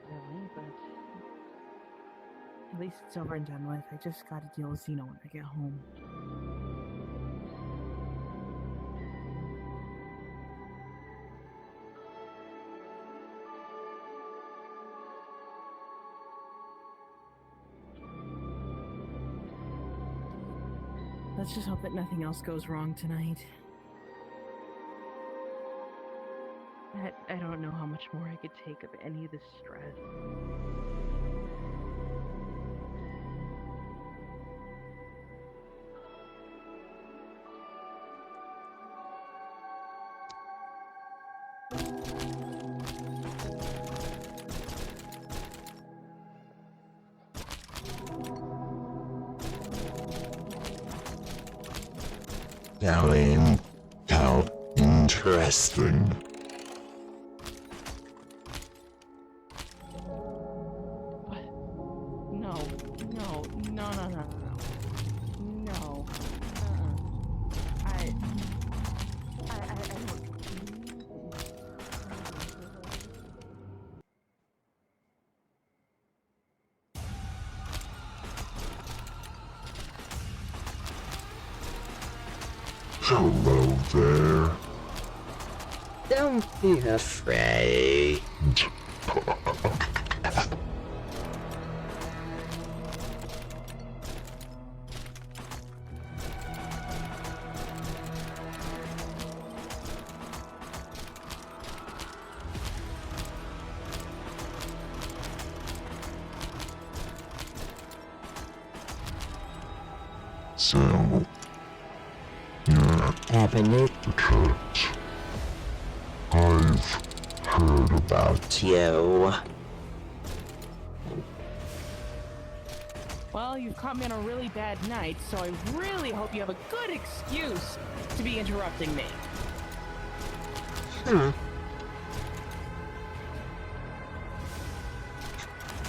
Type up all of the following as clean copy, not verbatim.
really, but at least it's over and done with. I just gotta deal with Xeno when I get home. Let's just hope that nothing else goes wrong tonight. I don't know how much more I could take of any of this stress. How interesting. No. I Hello there. Don't be afraid. So, you're Ebony, the church. I've heard about you. Well, you've caught me on a really bad night, so I really hope you have a good excuse to be interrupting me.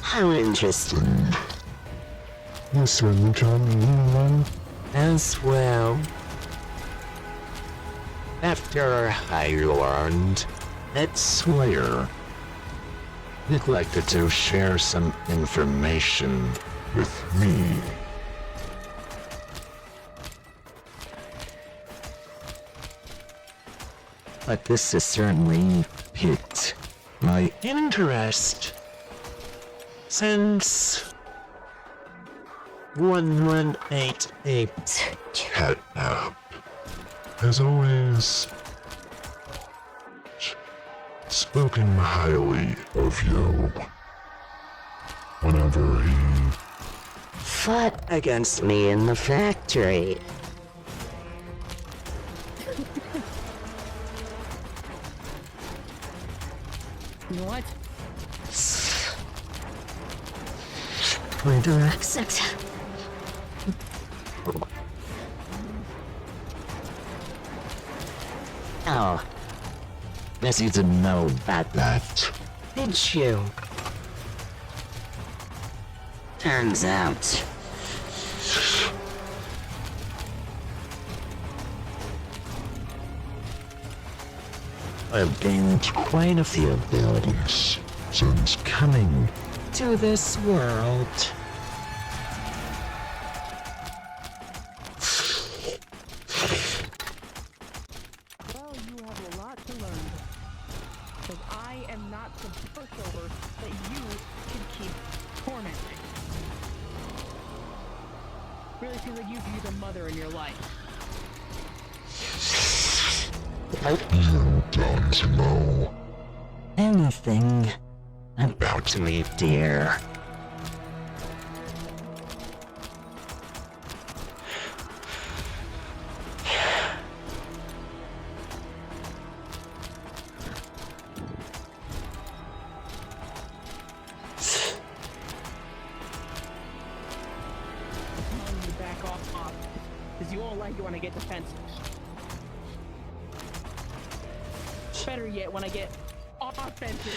How interesting. You certainly taught me one. As well. After I learned that Slayer neglected to share some information with me. but this has certainly piqued my interest since 1188. Cat App has always spoken highly of you. Whenever he Fought against me in the factory. You know what? My direct exit. Oh. Guess you didn't know about that. Did you? Turns out. I've gained quite a few abilities since coming to this world. Well, you have a lot to learn. Because I am not the pushover that you can keep tormenting. Really seems like you've used a mother in your life. you don't know Anything about me, dear. I'm telling you to back off, because you won't like it when I get defensive. Better yet, when I get offensive.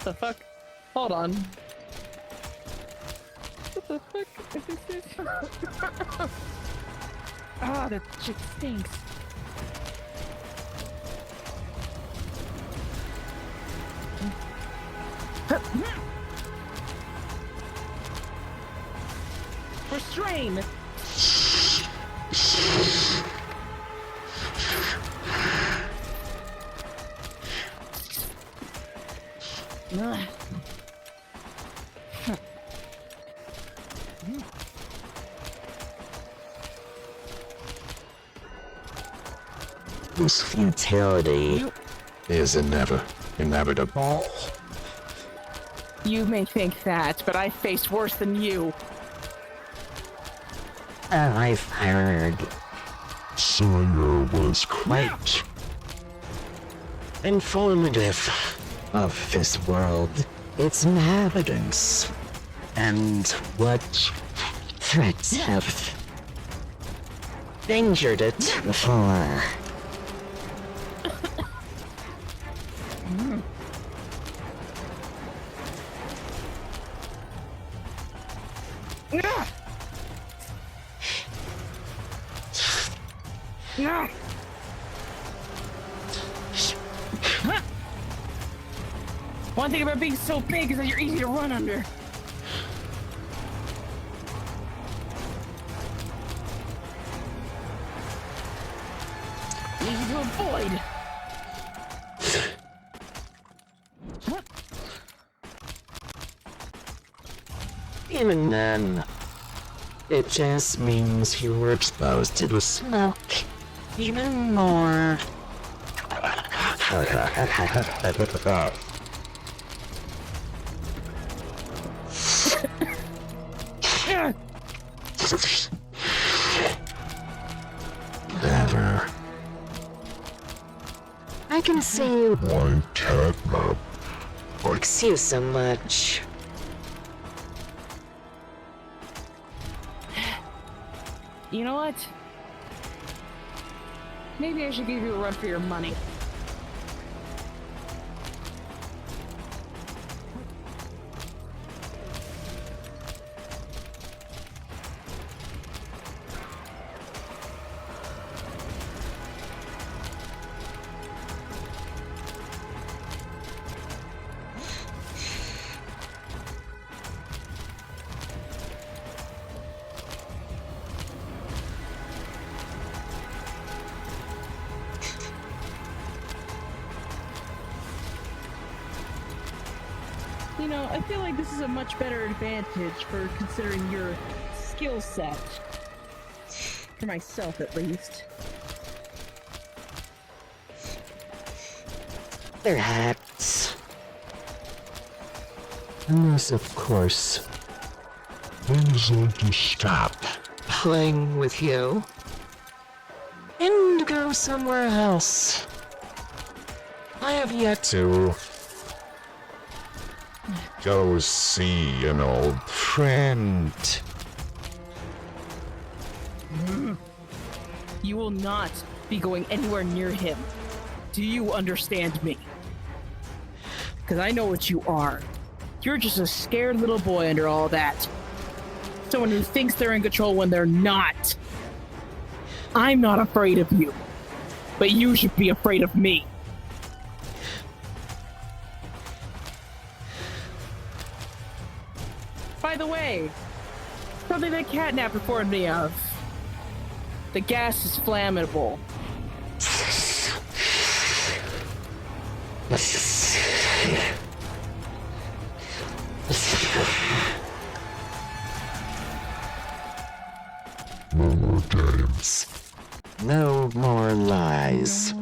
the fuck? Hold on. What the fuck is this? Ah, that shit stinks. Restrain! This futility is inevitable. You may think that, but I faced worse than you. I've heard Sawyer was quite informative of this world, its inhabitants, and what threats have endangered it before. One thing about being so big is that you're easy to run under. Easy to avoid. Even then, it just means you were exposed to the smoke even more. never. I can see you Why catnap? likes you so much. You know what? Maybe I should give you a run for your money. You know, I feel like this is a much better advantage for considering your skill set. For myself, at least. Perhaps. Unless, of course, Things like to stop. playing with you and go somewhere else. I have yet to Go see an old friend. You will not be going anywhere near him. Do you understand me? Because I know what you are. You're just a scared little boy under all that. Someone who thinks they're in control when they're not. I'm not afraid of you. But you should be afraid of me. By the way, something that Catnap informed me of. The gas is flammable. No more games. no more lies.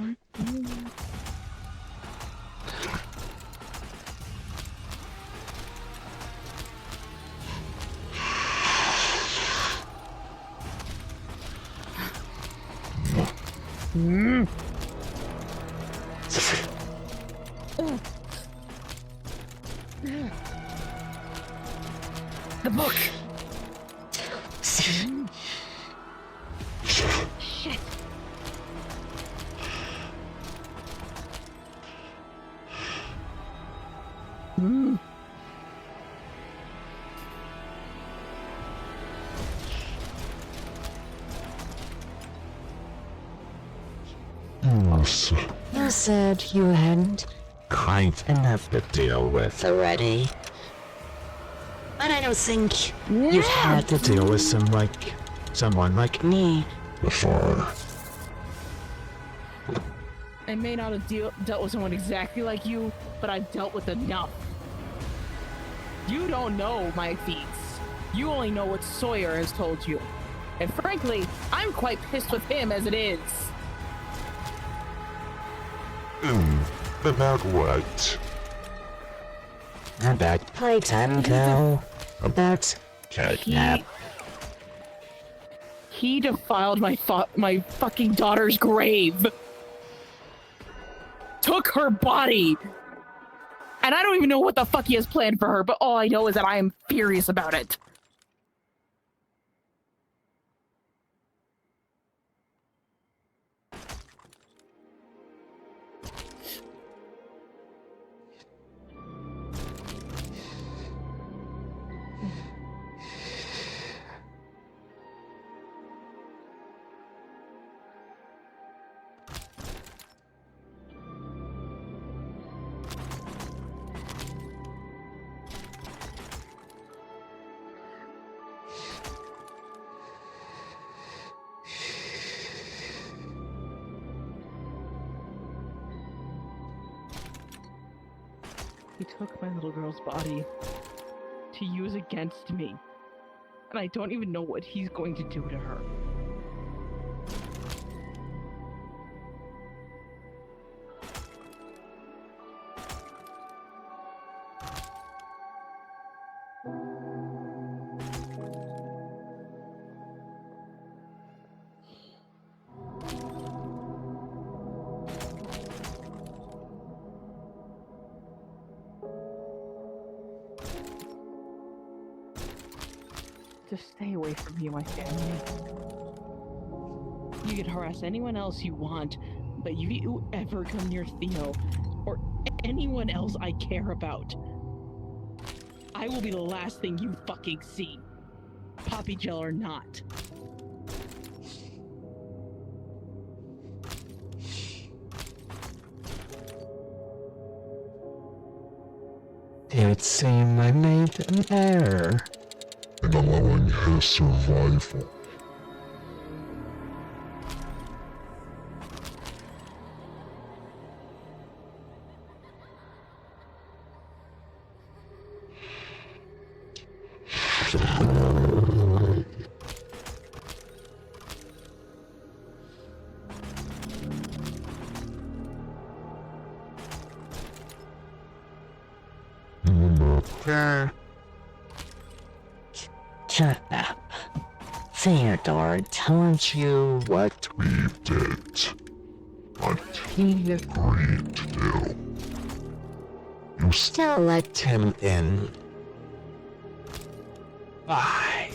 The book! Shit. Yes. You said you hadn't quite enough to deal with already. But I don't think you've had to deal with someone like me before. I may not have dealt with someone exactly like you, but I've dealt with enough. You don't know my feats. You only know what Sawyer has told you. And frankly, I'm quite pissed with him as it is. About what? About playtime, though. About catnap. He defiled my fucking daughter's grave. Took her body. And I don't even know what the fuck he has planned for her, but all I know is that I am furious about it. He took my little girl's body to use against me. And I don't even know what he's going to do to her. Just stay away from me and my family. You can harass anyone else you want, but if you ever come near Theo or anyone else I care about, I will be the last thing you fucking see. Poppy gel or not. It would seem I made an error In allowing his survival. Shut up. Theodore told you What we did. What he agreed to do. You still let him in. Why?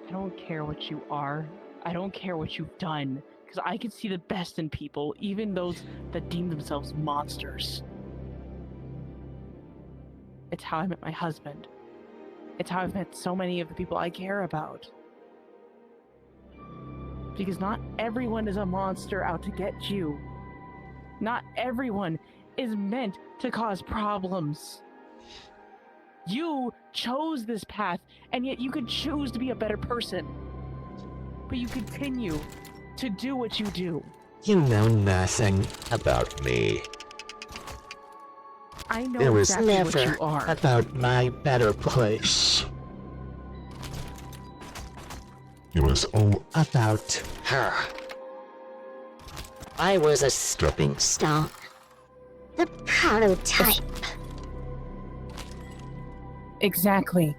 I don't care what you are. I don't care what you've done. Because I can see the best in people, even those that deem themselves monsters. It's how I met my husband. It's how I've met so many of the people I care about. Because not everyone is a monster out to get you. Not everyone is meant to cause problems. You chose this path, and yet you could choose to be a better person. But you continue to do what you do. You know nothing about me. I know It was exactly never what you are. about my better place. It was all about her. I was a stepping stone. The prototype. Exactly.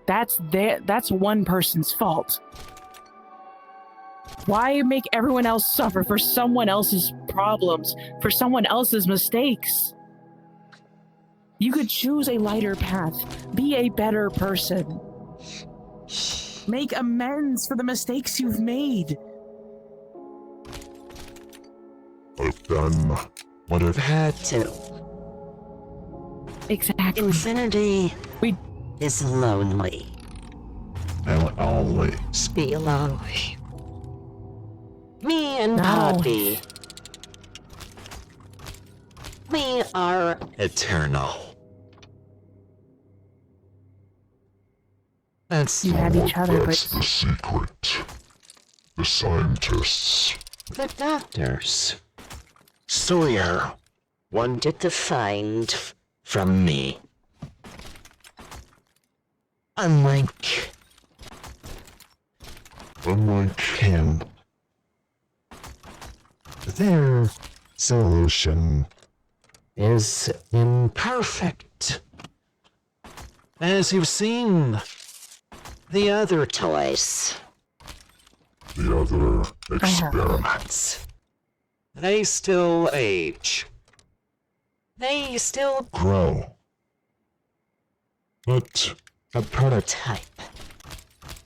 That's one person's fault. Why make everyone else suffer for someone else's problems, for someone else's mistakes? You could choose a lighter path, be a better person. Make amends for the mistakes you've made. I've done what I've Had to. Exactly. Infinity. is lonely. I'll always Be lonely. Me and No. Poppy. We are eternal. That's You have each other, That's but the secret. The scientists. the doctors. Sawyer wanted to find from me. Unlike him, their solution is imperfect. As you've seen, the other toys, The other I have. experiments. they still age. They still Grow. But a prototype.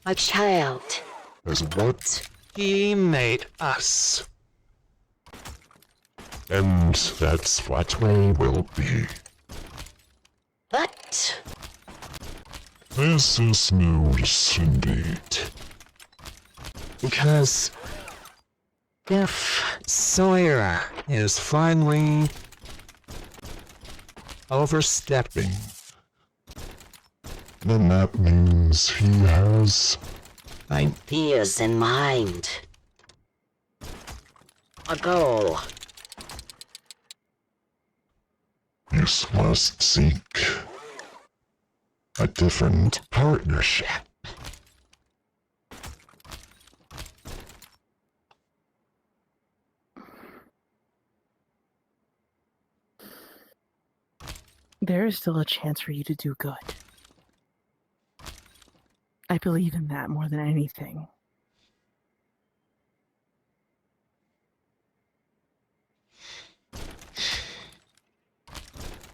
A child. as what? He made us. And that's what we will be. But This is news indeed. because if Sawyer is finally overstepping, Then that means he has ideas in mind, a goal, he must seek a different partnership. there is still a chance for you to do good. I believe in that more than anything.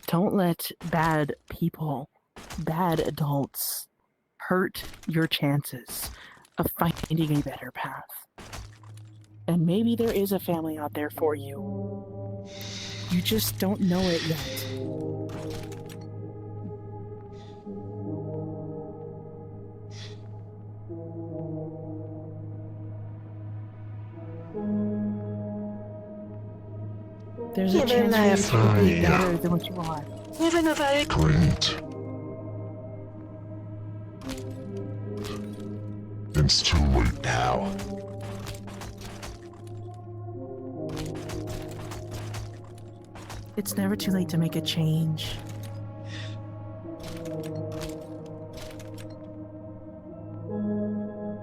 Don't let bad people, bad adults, hurt your chances of finding a better path. And maybe there is a family out there for you. You just don't know it yet. There's a Even chance for you to be if I- better than what you are. even if I Great. It's too late now. It's never too late to make a change.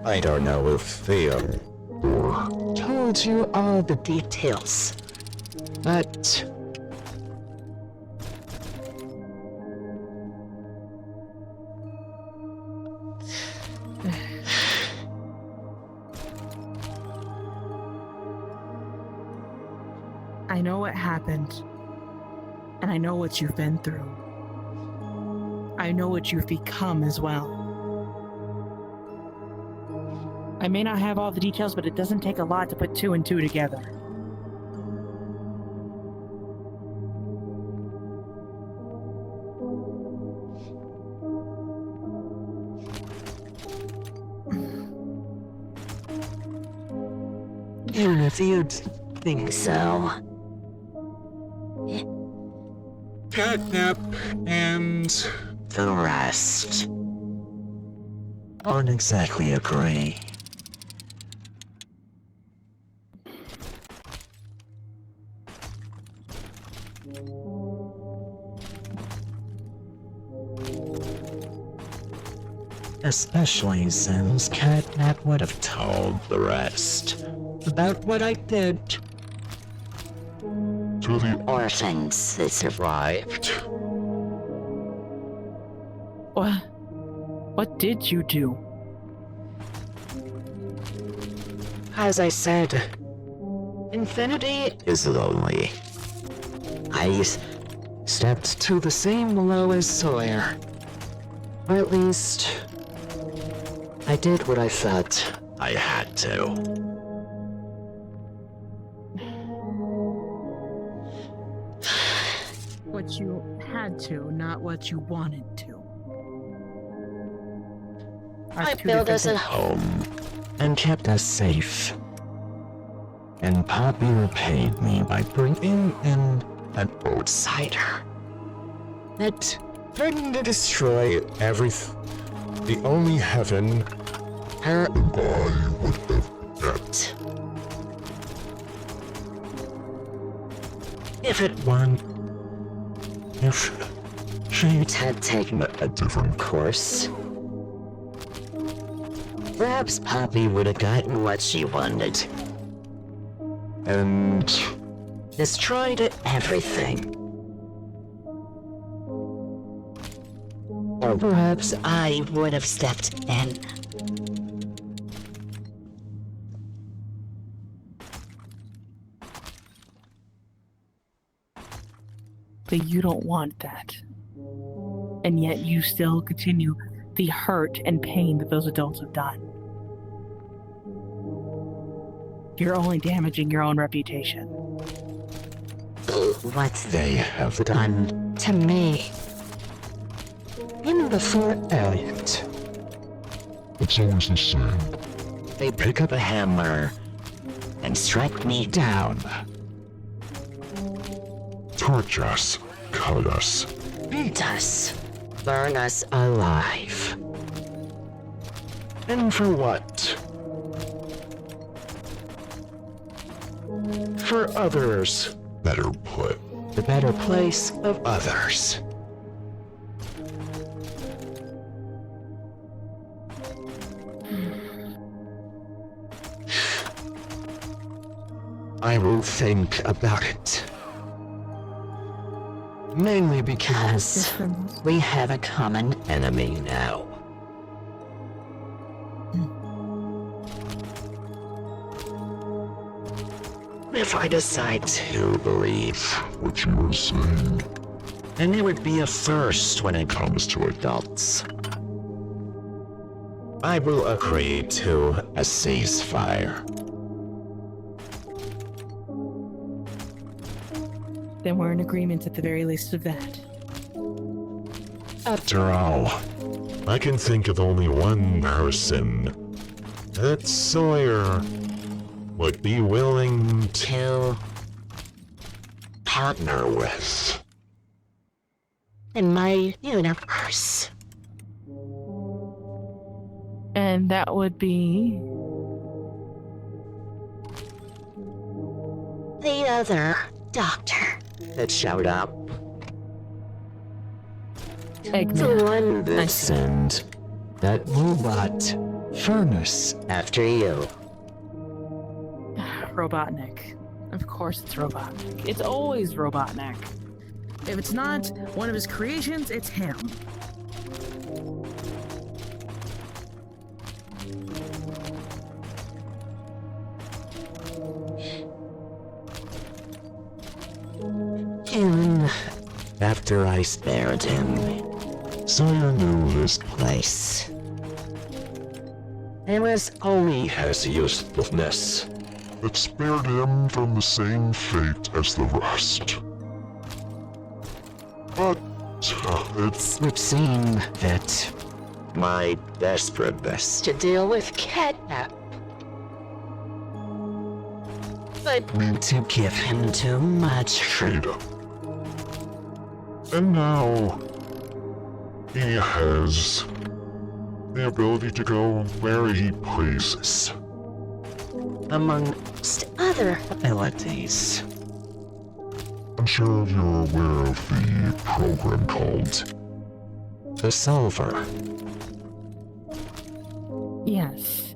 I don't know if Theo told you all the details, but I know what happened, and I know what you've been through. I know what you've become as well. I may not have all the details, but it doesn't take a lot to put two and two together. even if you think so. Catnap and the rest don't exactly agree. Especially since Catnap would have told the rest about what I did To the orphans that survived. What did you do? As I said, infinity is lonely. I stepped to the same low as Sawyer. Or at least, I did what I thought I had to. What you had to, not what you wanted to. I two built different us a things. home and kept us safe. And Poppy repaid me by bringing in an outsider that threatened to destroy everything. The only heaven her and I would have kept. If it weren't, if fate had taken a different course, perhaps Poppy would have gotten what she wanted. And destroyed everything. Or perhaps I would have stepped in. But you don't want that. And yet you still continue the hurt and pain that those adults have done. You're only damaging your own reputation. What they have done to me in the Fort Elliot. It's always the same. They pick up a hammer and strike me down. Torch us, cut us. Beat us. Burn us alive. And for what? For others. Better put. The better place of others. I will think about it. Mainly because we have a common enemy now. If I decide to believe What you were saying. then it would be a first when it comes to adults. I will agree to a ceasefire. Then we're in agreement at the very least of that. After all, I can think of only one person that Sawyer would be willing to To partner with. in my universe. And that would be... The other doctor that showed up. Eggman. The one that sent that robot furnace after you. Robotnik. Of course it's Robotnik. It's always Robotnik. If it's not one of his creations, it's him. And after I spared him, Sawyer knew this place. It was only his usefulness. that spared him from the same fate as the rest. But it's Would seem that my desperateness to deal with Catnap led me to give him too much freedom. and now he has the ability to go where he pleases. Amongst other abilities. I'm sure you're aware of the program called The Solver. Yes.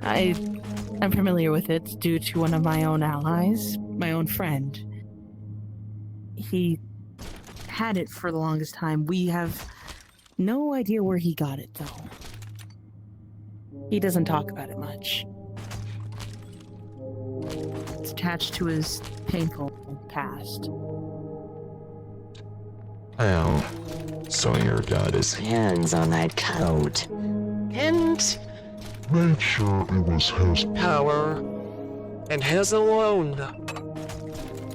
I'm familiar with it due to one of my own allies, my own friend. He had it for the longest time. We have no idea where he got it, though. He doesn't talk about it much. It's attached to his painful past. Well, Sawyer got his hands on that code. And made sure it was his. power. And his alone.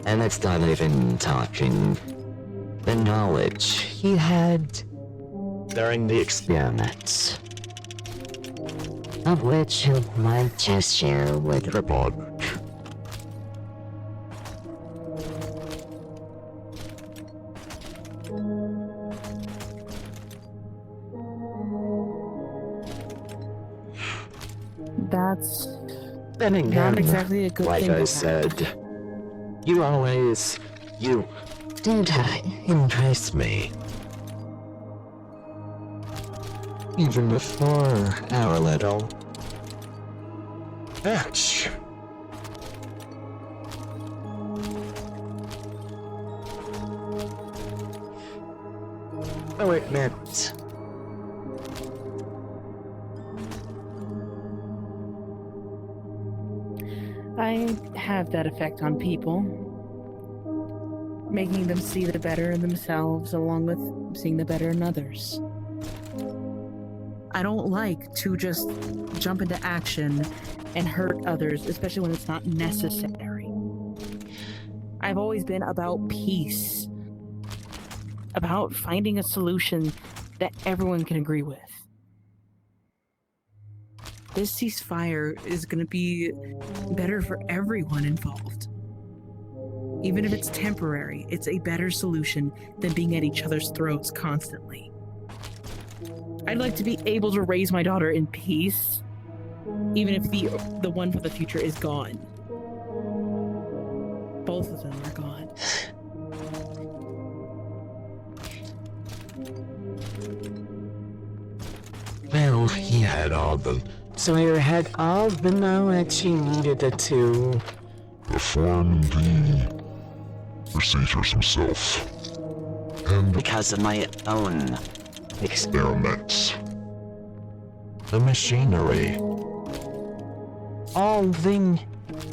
And it's not even talking the knowledge he had during the experiments. of which you might just share with Robotic. That's Then again, not exactly a good like thing. I said, you did impress me. Even before our little match. Oh, it meant I have that effect on people, making them see the better in themselves along with seeing the better in others. I don't like to just jump into action and hurt others, especially when it's not necessary. I've always been about peace, about finding a solution that everyone can agree with. This ceasefire is going to be better for everyone involved. Even if it's temporary, it's a better solution than being at each other's throats constantly. I'd like to be able to raise my daughter in peace, even if the one for the future is gone. Both of them are gone. well, he had all the. So you had all the knowledge you needed to Perform the procedures himself. And because of my own experiments. the machinery. All the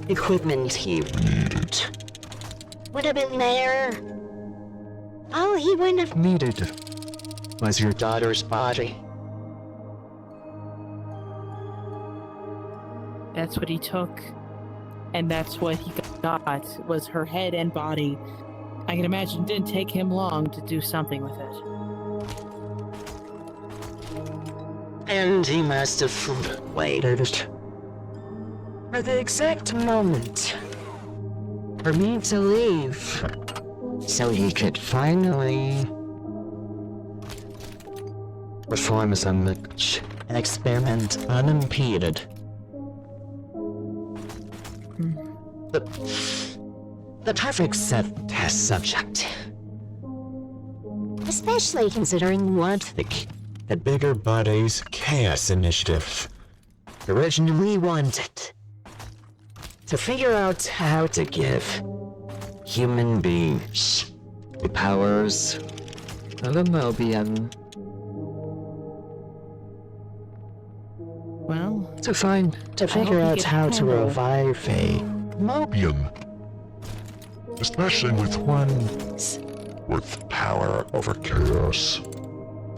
equipment he needed would have been there. All he would have needed was your daughter's body. That's what he took, and that's what he got, was her head and body. I can imagine it didn't take him long to do something with it. And he must have waited for the exact moment for me to leave, so he could finally perform an experiment unimpeded. The perfect test subject. Especially considering what the Bigger Buddies Chaos Initiative originally wanted. To figure out how to give human beings the powers of a Mobian. Well, To figure out how to revive a Mobian. Especially with one with power over chaos.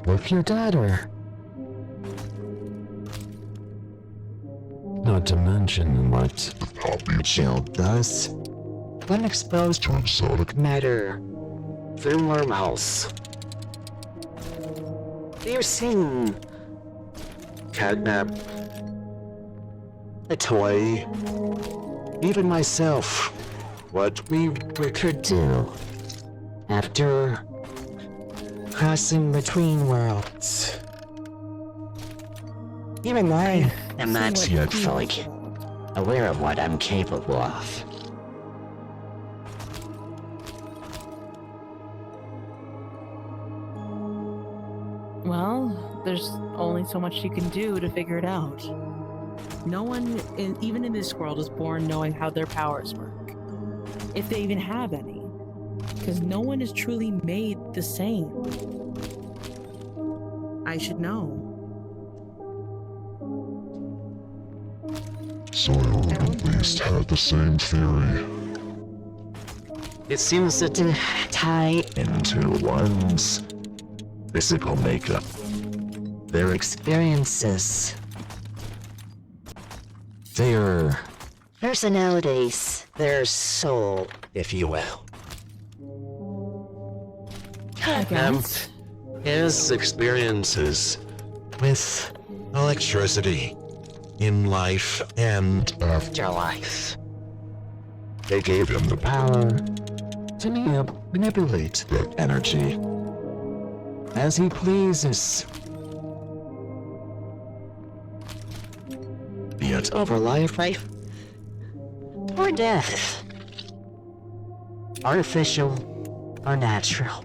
with your daughter. Not to mention what Copy Shield does when exposed to Sonic. matter through wormholes. You've seen Catnap, a toy, even myself, what we could do after crossing between worlds. Even I am not yet fully aware of what I'm capable of. Well, there's only so much you can do to figure it out. No one, even in this world, is born knowing how their powers work. If they even have any. Because no one is truly made the same. I should know. Soil at least had the same theory. It seems to tie into one's physical makeup, their experiences, their personalities, their soul, if you will. I guess. His experiences with electricity in life and afterlife. They gave him the power to manipulate that energy as he pleases. Be it over life, or death. Artificial or natural.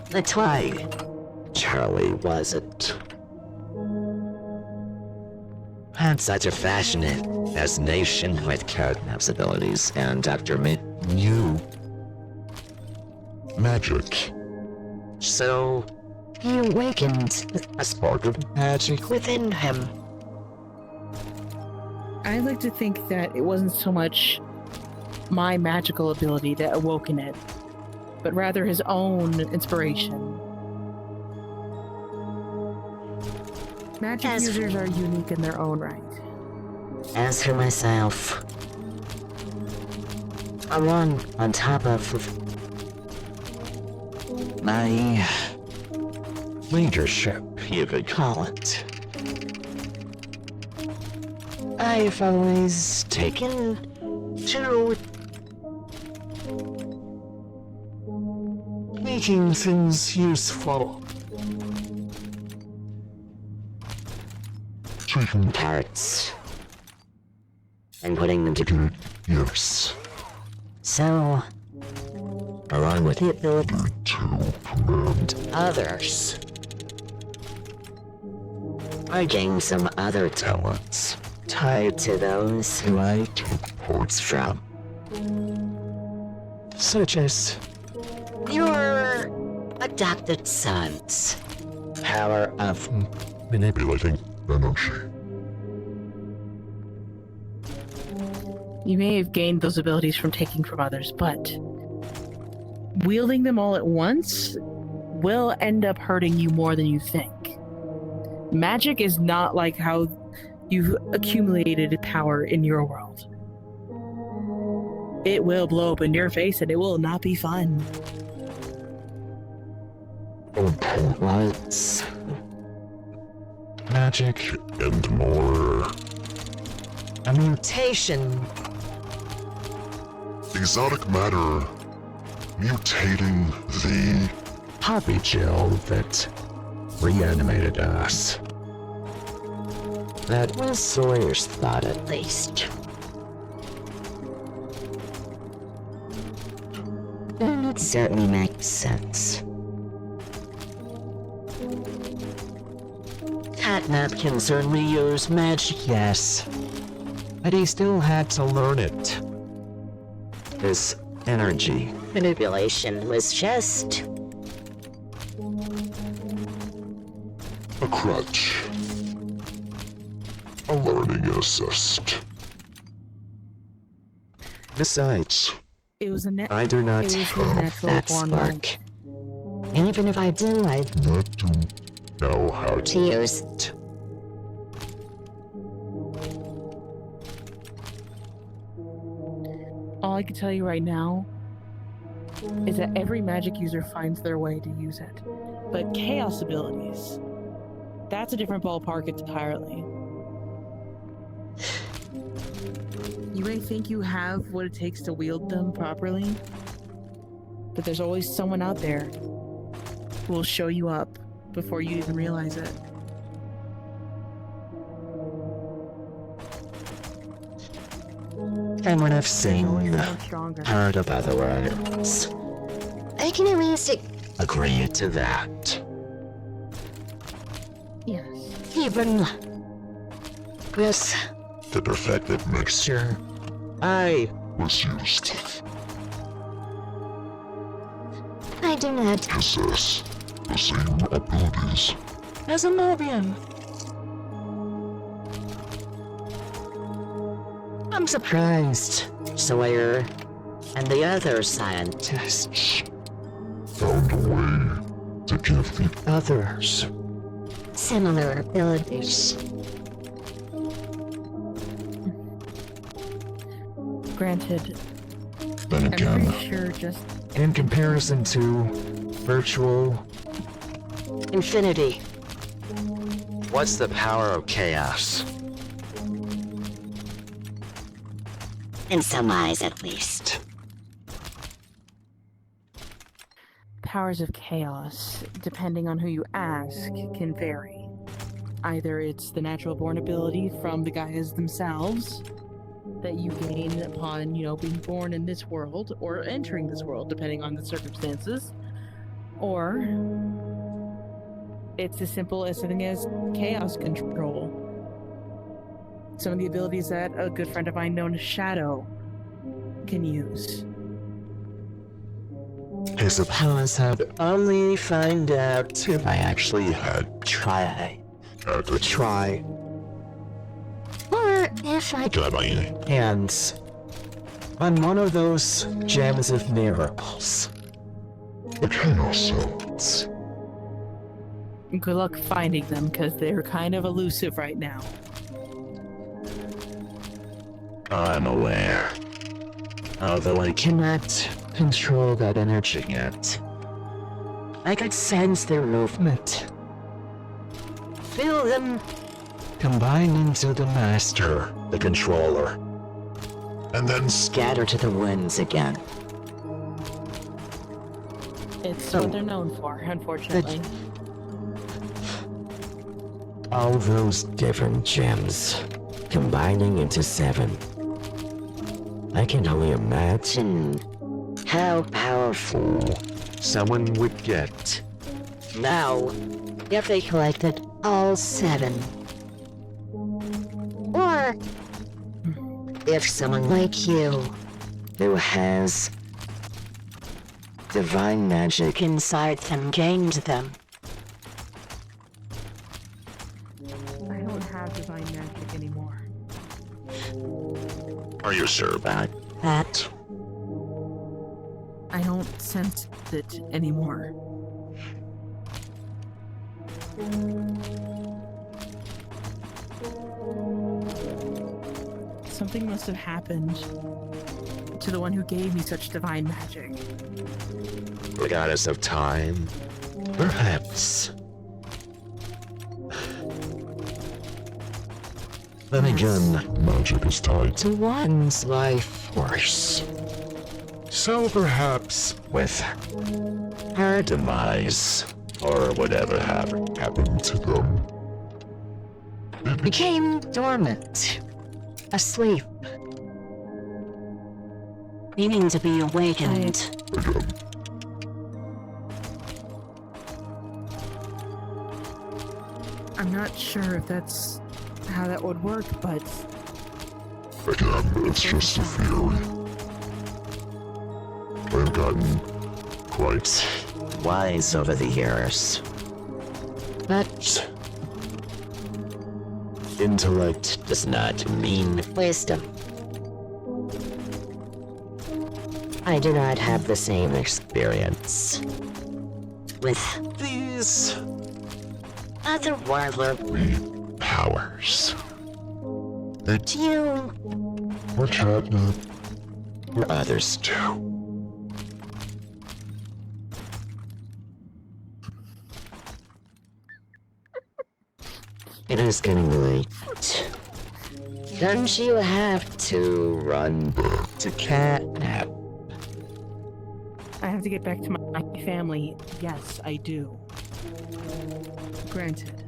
That's why Charlie wasn't. Had such a fascination with Catnap's abilities, and Dr. knew Magic. so he awakened a spark of magic within him. I like to think that it wasn't so much my magical ability that awoke in it, but rather his own inspiration. Magic users are unique in their own right. As for myself, I'm on top of my leadership, you could call it. I've always taken to making things useful. Taking parts and putting them to good use. So, along with the ability to command others, I gained some other talents tied to those who I took parts from. Such as your adopted son's power of manipulating energy. You may have gained those abilities from taking from others, but wielding them all at once will end up hurting you more than you think. Magic is not like how you've accumulated power in your world. It will blow up in your face and it will not be fun. Was Magic and more. a mutation. Exotic matter mutating the Poppy gel that reanimated us. That was Sawyer's thought, at least. And it certainly makes sense. Catnap can certainly use magic, yes. But he still had to learn it. This energy manipulation was just a crutch. A learning assist. besides. It was a I do not it was his have natural that born spark. And even if I do, I Not to know how to. use it. All I can tell you right now is that every magic user finds their way to use it. But chaos abilities, that's a different ballpark entirely. You may think you have what it takes to wield them properly, but there's always someone out there who will show you up before you even realize it. And when I've seen, Much stronger. heard of other words, I can at least agree to that. Yes. Even with The perfected mixture I was used. do not Possess the same abilities. as a Mobian. I'm surprised Sawyer and the other scientists Found a way to give the others similar abilities. Granted, Then I'm again, pretty sure just in comparison to virtual infinity, What's the power of chaos? In some eyes, at least. Powers of chaos, depending on who you ask, can vary. Either it's the natural born ability from the guys themselves that you gain upon, being born in this world or entering this world, depending on the circumstances, or it's as simple as something as chaos control. Some of the abilities that a good friend of mine known as Shadow can use. I suppose I'd only find out if I actually had try. Or if I hands on one of those gems of miracles. The chaos cells. Good luck finding them, because they're kind of elusive right now. I'm aware. Although I cannot control that energy yet. I could sense their movement. Feel them combine into the master, the controller, and then scatter to the winds again. It's what they're known for, unfortunately. All those different gems combining into 7. I can only imagine how powerful someone would get now if they collected all 7. Or if someone like you, who has divine magic inside them, gained them. I don't have divine magic anymore. Are you sure about that? I don't sense it anymore. Something must have happened to the one who gave me such divine magic. The goddess of time? Perhaps. Then again, Magic is tied to one's life force. So perhaps with her demise, or whatever happened to them. became dormant, asleep, needing to be awakened. Again. I'm not sure if that's how that would work, but Again, it's just a theory. I've gotten quite Wise over the years. But intellect does not mean wisdom. I do not have the same experience with these otherworldly powers that you or catnip. or others do. It is getting late. Don't you have to run to catnap? I have to get back to my family. Yes, I do. Granted.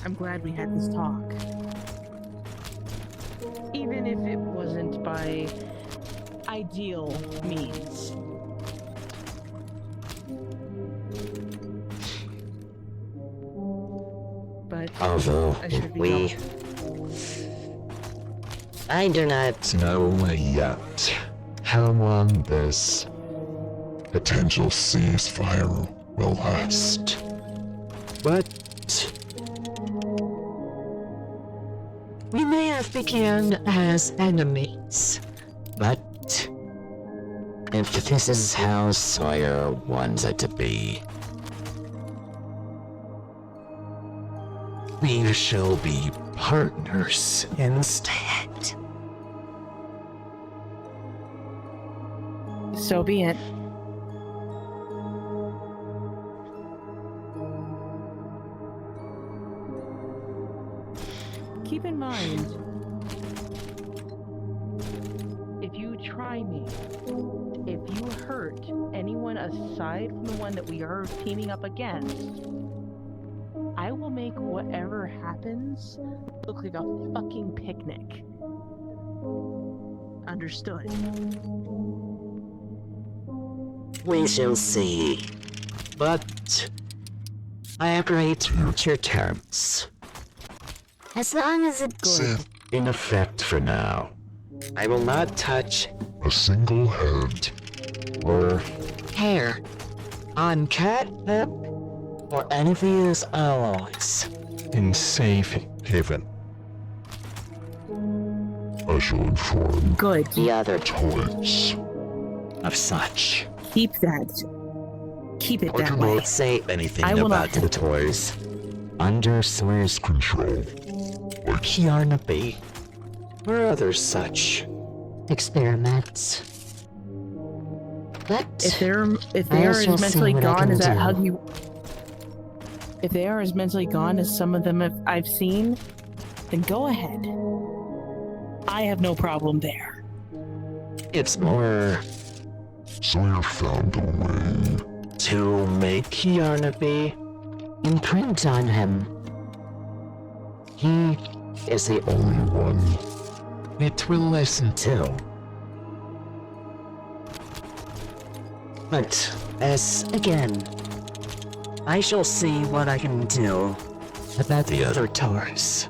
I'm glad we had this talk. Even if it wasn't by ideal means. But Although I should be I do not know yet how long this Potential ceasefire will last. But we may have begun as enemies. But if this is how Sawyer wants it to be, we shall be partners instead. So be it. try me. If you hurt anyone aside from the one that we are teaming up against, I will make whatever happens look like a fucking picnic. Understood. We shall see. But I agree to your terms. As long as it's in effect for now. I will not touch A single head. or hair on catnip or any of these alloys. In safe haven. I shall inform Good. The other toys. of such. Keep that. Keep it I that cannot way. Won't say anything I will about not- the toys. Under Sawyer's Control. Yarnaby or other such experiments. But If they I are shall as see mentally what I gone can as that do. huggy, if they are as mentally gone as some of them I've seen, then go ahead. I have no problem there. it's more Sawyer found a way. to make Yarnaby imprint on him. He is the Only one. it will listen to. But, as again, I shall see what I can do about the other tours.